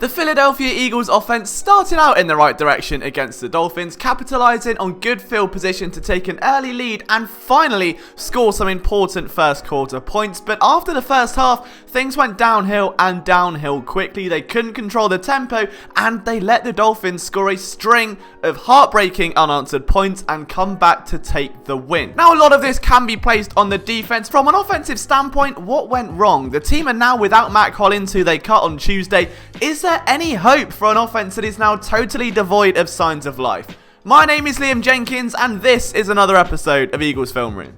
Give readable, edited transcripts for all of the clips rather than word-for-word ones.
The Philadelphia Eagles offense started out in the right direction against the Dolphins, capitalizing on good field position to take an early lead and finally score some important first quarter points. But after the first half, things went downhill and downhill quickly. They couldn't control the tempo and they let the Dolphins score a string of heartbreaking unanswered points and come back to take the win. Now, a lot of this can be placed on the defense. From an offensive standpoint, what went wrong? The team are now without Matt Collins, who they cut on Tuesday. Is there any hope for an offense that is now totally devoid of signs of life? My name is Liam Jenkins and this is another episode of Eagles Film Room.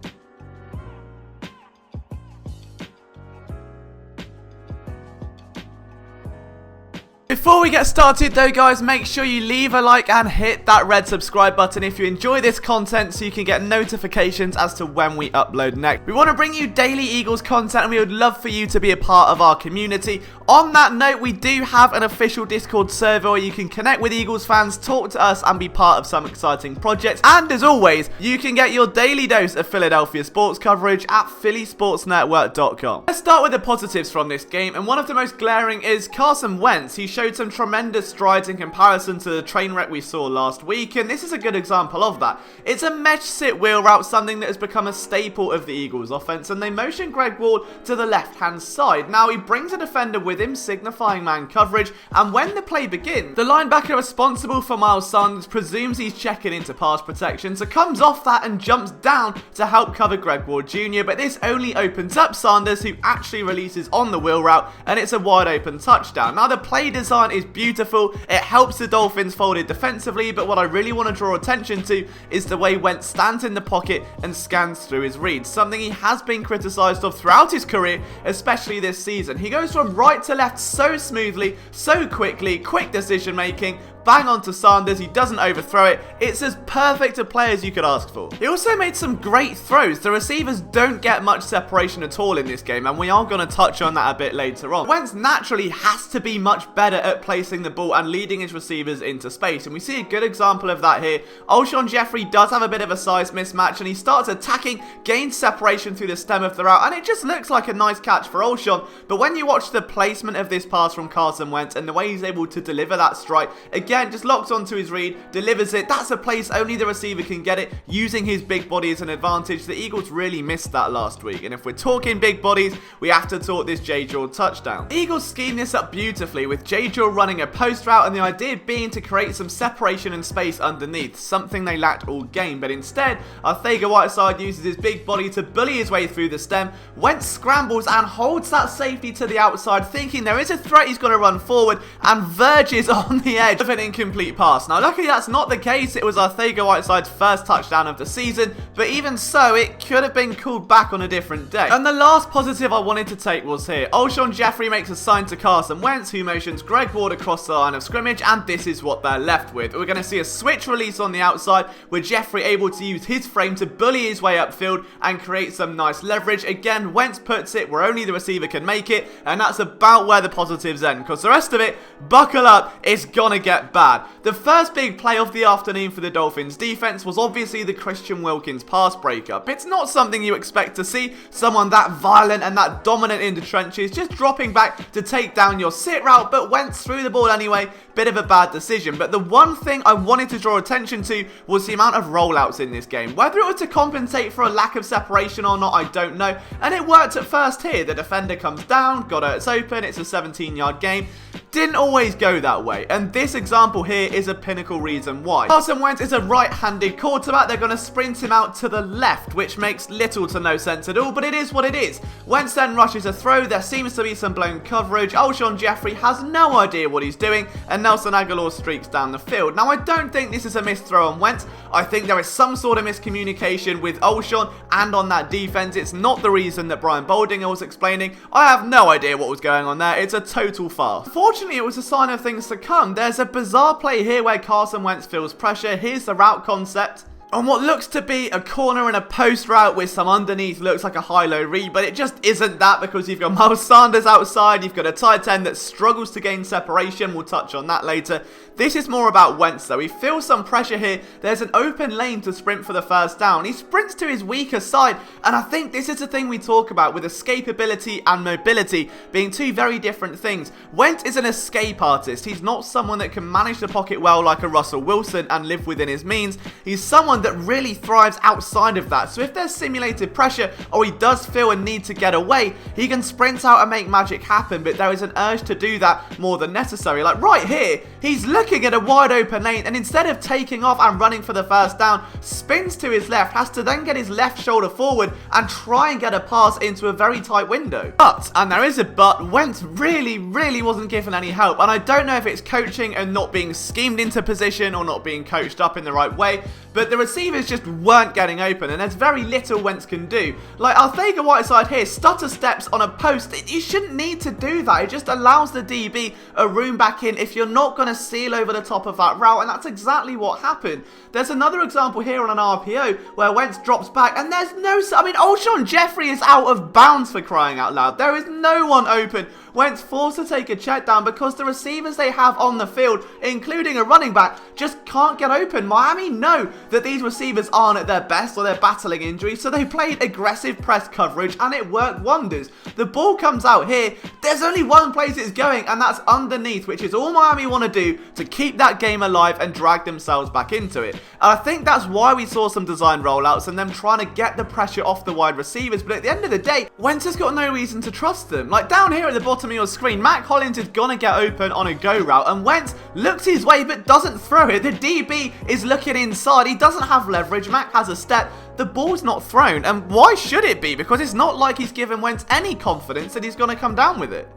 Before we get started though guys, make sure you leave a like and hit that red subscribe button if you enjoy this content so you can get notifications as to when we upload next. We want to bring you daily Eagles content and we would love for you to be a part of our community. On that note, we do have an official Discord server where you can connect with Eagles fans, talk to us and be part of some exciting projects. And as always, you can get your daily dose of Philadelphia sports coverage at phillysportsnetwork.com. Let's start with the positives from this game, and one of the most glaring is Carson Wentz. He showed some tremendous strides in comparison to the train wreck we saw last week, and this is a good example of that. It's a mesh sit wheel route, something that has become a staple of the Eagles offense, and they motion Greg Ward to the left hand side. Now he brings a defender with him, signifying man coverage, and when the play begins, the linebacker responsible for Miles Sanders presumes he's checking into pass protection, so comes off that and jumps down to help cover Greg Ward Jr., but this only opens up Sanders, who actually releases on the wheel route, and it's a wide open touchdown. Now the play design is beautiful. It helps the Dolphins folded defensively, but what I really want to draw attention to is the way Wentz stands in the pocket and scans through his reads, something he has been criticised of throughout his career, especially this season. He goes from right to left so smoothly, so quickly, quick decision making, bang onto Sanders, he doesn't overthrow it. It's as perfect a play as you could ask for. He also made some great throws. The receivers don't get much separation at all in this game, and we are going to touch on that a bit later on. Wentz naturally has to be much better at placing the ball and leading his receivers into space, and we see a good example of that here. Alshon Jeffrey does have a bit of a size mismatch, and he starts attacking, gains separation through the stem of the route, and it just looks like a nice catch for Alshon. But when you watch the placement of this pass from Carson Wentz and the way he's able to deliver that strike, again, just locks onto his read, delivers it. That's a place only the receiver can get it, using his big body as an advantage. The Eagles really missed that last week, and if we're talking big bodies, we have to talk this J. Jaw touchdown. The Eagles schemed this up beautifully, with J. Jaw running a post route, and the idea being to create some separation and space underneath, something they lacked all game. But instead, Arcega-Whiteside uses his big body to bully his way through the stem. Wentz scrambles and holds that safety to the outside, thinking there is a threat he's going to run forward, and verges on the edge of an incomplete pass. Now luckily that's not the case. It was Arcega-Whiteside's first touchdown of the season, but even so, it could have been called back on a different day. And the last positive I wanted to take was here. Alshon Jeffrey makes a sign to Carson Wentz, who motions Greg Ward across the line of scrimmage, and this is what they're left with. We're going to see a switch release on the outside, with Jeffrey able to use his frame to bully his way upfield and create some nice leverage. Again, Wentz puts it where only the receiver can make it, and that's about where the positives end, because the rest of it, buckle up, it's gonna get bad. The first big play of the afternoon for the Dolphins defense was obviously the Christian Wilkins pass breakup. It's not something you expect to see, someone that violent and that dominant in the trenches, just dropping back to take down your sit route, but Wentz threw the ball anyway. Bit of a bad decision. But the one thing I wanted to draw attention to was the amount of rollouts in this game. Whether it was to compensate for a lack of separation or not, I don't know, and it worked at first here. The defender comes down, got Ertz open, it's a 17-yard game. Didn't always go that way, and this example here is a pinnacle reason why. Carson Wentz is a right-handed quarterback. They're going to sprint him out to the left, which makes little to no sense at all, but it is what it is. Wentz then rushes a throw. There seems to be some blown coverage. Alshon Jeffrey has no idea what he's doing, and Nelson Agholor streaks down the field. Now, I don't think this is a missed throw on Wentz. I think there is some sort of miscommunication with Alshon and on that defense. It's not the reason that Brian Boldinger was explaining. I have no idea what was going on there. It's a total farce. Fortunately, it was a sign of things to come. There's a bizarre play here where Carson Wentz feels pressure. Here's the route concept. on what looks to be a corner and a post route with some underneath looks like a high-low read, but it just isn't that because you've got Miles Sanders outside, you've got a tight end that struggles to gain separation, we'll touch on that later. This is more about Wentz though, he feels some pressure here, there's an open lane to sprint for the first down, he sprints to his weaker side, and I think this is the thing we talk about with escapability and mobility being two very different things. Wentz is an escape artist, he's not someone that can manage the pocket well like a Russell Wilson and live within his means, he's someone that really thrives outside of that. So if there's simulated pressure or he does feel a need to get away, he can sprint out and make magic happen, but there is an urge to do that more than necessary. Like right here, he's looking at a wide open lane and instead of taking off and running for the first down, spins to his left, has to then get his left shoulder forward and try and get a pass into a very tight window. But, and there is a but, Wentz really wasn't given any help, and I don't know if it's coaching and not being schemed into position or not being coached up in the right way, but the receivers just weren't getting open, and there's very little Wentz can do. Like, Arcega-Whiteside here, stutter steps on a post. You shouldn't need to do that. It just allows the DB a room back in if you're not going to seal over the top of that route, and that's exactly what happened. There's another example here on an RPO where Wentz drops back, and there's no... I mean, Alshon Jeffrey is out of bounds for crying out loud. There is no one open. Wentz forced to take a check down because the receivers they have on the field, including a running back, just can't get open. Miami know that these receivers aren't at their best or they're battling injuries, so they played aggressive press coverage and it worked wonders. The ball comes out here, there's only one place it's going and that's underneath, which is all Miami want to do to keep that game alive and drag themselves back into it. And I think that's why we saw some design rollouts and them trying to get the pressure off the wide receivers, but at the end of the day, Wentz has got no reason to trust them. Like down here at the bottom of your screen, Matt Collins is gonna get open on a go route and Wentz looks his way but doesn't throw it. The DB is looking inside, he doesn't have leverage, Mac has a step, the ball's not thrown, and why should it be? Because it's not like he's given Wentz any confidence that he's gonna come down with it.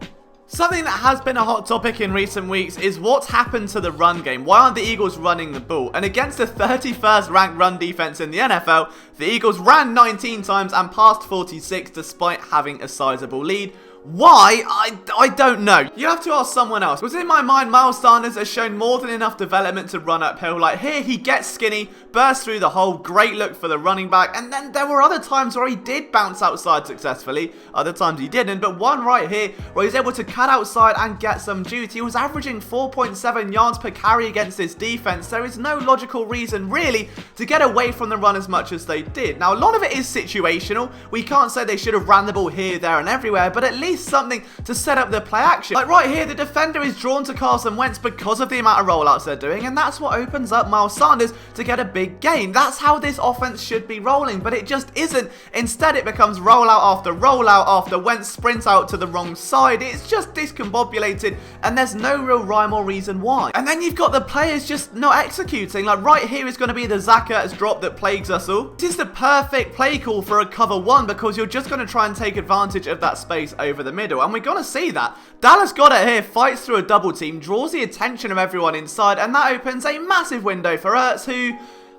Something that has been a hot topic in recent weeks is what's happened to the run game. Why aren't the Eagles running the ball? And against the 31st ranked run defense in the NFL, the Eagles ran 19 times and passed 46 despite having a sizable lead. Why? I don't know. You have to ask someone else. Because in my mind, Miles Sanders has shown more than enough development to run uphill. Like here, he gets skinny, bursts through the hole, great look for the running back. And then there were other times where he did bounce outside successfully. Other times he didn't. But one right here where he's able to cut outside and get some juice. He was averaging 4.7 yards per carry against this defense. There is no logical reason really to get away from the run as much as they did. Now, a lot of it is situational. We can't say they should have ran the ball here, there, and everywhere. But at least something to set up the play action. Like right here, the defender is drawn to Carson Wentz because of the amount of rollouts they're doing, and that's what opens up Miles Sanders to get a big gain. That's how this offense should be rolling, but it just isn't. Instead, it becomes rollout after Wentz sprints out to the wrong side. It's just discombobulated, and there's no real rhyme or reason why. And then you've got the players just not executing. Like right here is going to be the Zach Ertz drop that plagues us all. This is the perfect play call for a cover one because you're just going to try and take advantage of that space over the middle, and we're gonna see that. Dallas got it here, fights through a double team, draws the attention of everyone inside, and that opens a massive window for Ertz, who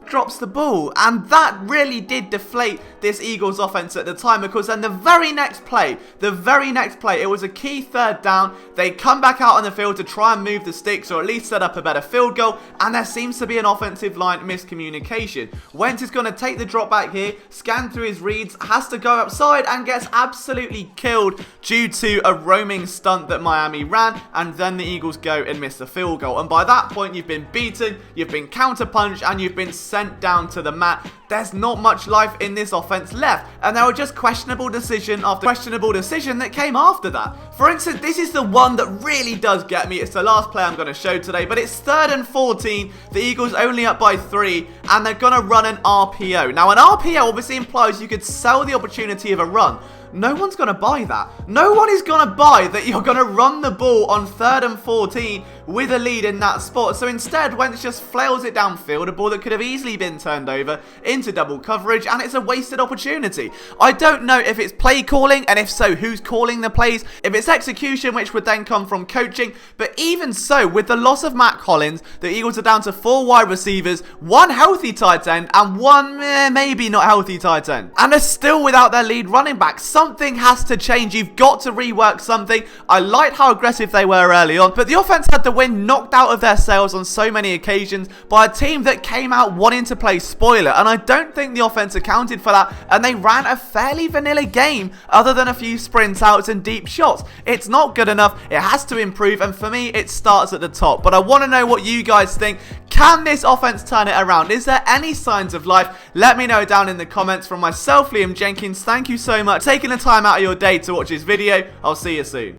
drops the ball, and that really did deflate this Eagles offense at the time, because then the very next play, it was a key third down. They come back out on the field to try and move the sticks or at least set up a better field goal, and there seems to be an offensive line miscommunication. Wentz is going to take the drop back here, scan through his reads, has to go outside and gets absolutely killed due to a roaming stunt that Miami ran, and then the Eagles go and miss the field goal. And by that point, you've been beaten, you've been counterpunched, and you've been sent down to the mat. There's not much life in this offense left, and there were just questionable decision after questionable decision that came after that. For instance, this is the one that really does get me. It's the last play I'm going to show today, but it's 3rd and 14. The Eagles only up by 3, and they're going to run an RPO. Now, an RPO obviously implies you could sell the opportunity of a run. No one's going to buy that. No one is going to buy that you're going to run the ball on 3rd and 14 with a lead in that spot. So instead, Wentz just flails it downfield, a ball that could have easily been turned over into double coverage, and it's a wasted opportunity. I don't know if it's play calling, and if so, who's calling the plays, if it's execution, which would then come from coaching, but even so, with the loss of Matt Collins, the Eagles are down to 4 wide receivers, 1 healthy healthy tight end and one maybe not healthy tight end. And they're still without their lead running back. Something has to change. You've got to rework something. I liked how aggressive they were early on, but the offense had the win knocked out of their sails on so many occasions by a team that came out wanting to play spoiler, and I don't think the offense accounted for that, and they ran a fairly vanilla game other than a few sprint outs and deep shots. It's not good enough. It has to improve, and for me, it starts at the top. But I want to know what you guys think. Can this offense turn it around? Is there any signs of life? Let me know down in the comments. From myself, Liam Jenkins, thank you so much for taking the time out of your day to watch this video. I'll see you soon.